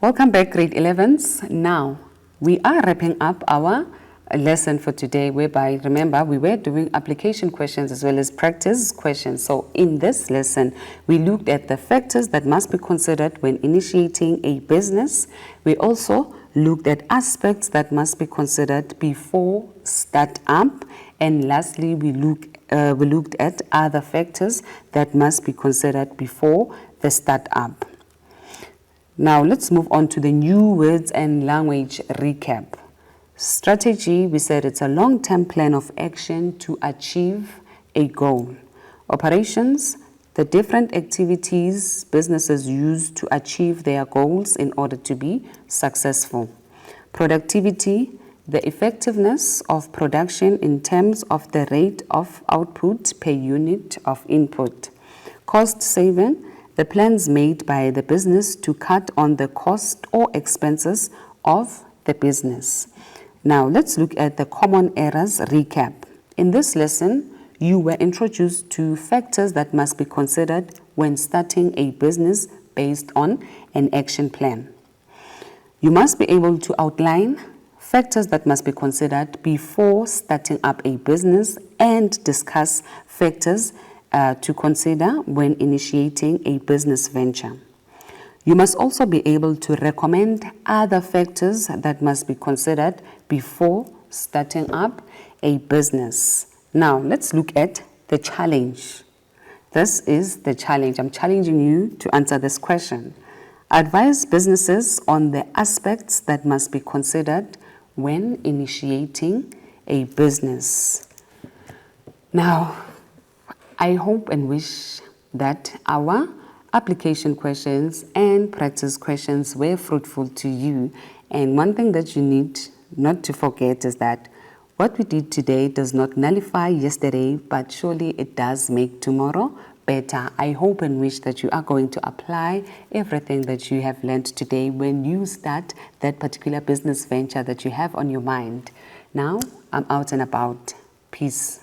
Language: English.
Welcome back, grade 11s. Now, we are wrapping up our lesson for today, whereby, remember, we were doing application questions as well as practice questions. So in this lesson, we looked at the factors that must be considered when initiating a business. We also looked at aspects that must be considered before start up. And lastly, we looked at other factors that must be considered before the start up. Now, let's move on to the new words and language recap. Strategy, we said it's a long-term plan of action to achieve a goal. Operations, the different activities businesses use to achieve their goals in order to be successful. Productivity, the effectiveness of production in terms of the rate of output per unit of input. Cost saving, the plans made by the business to cut on the cost or expenses of the business. Now, let's look at the common errors recap. In this lesson, you were introduced to factors that must be considered when starting a business based on an action plan. You must be able to outline factors that must be considered before starting up a business and discuss factors to consider when initiating a business venture. You must also be able to recommend other factors that must be considered before starting up a business. Now, let's look at the challenge. This is the challenge. I'm challenging you to answer this question. Advise businesses on the aspects that must be considered when initiating a business. Now, I hope and wish that our application questions and practice questions were fruitful to you. And one thing that you need not to forget is that what we did today does not nullify yesterday, but surely it does make tomorrow better. I hope and wish that you are going to apply everything that you have learned today when you start that particular business venture that you have on your mind. Now, I'm out and about. Peace.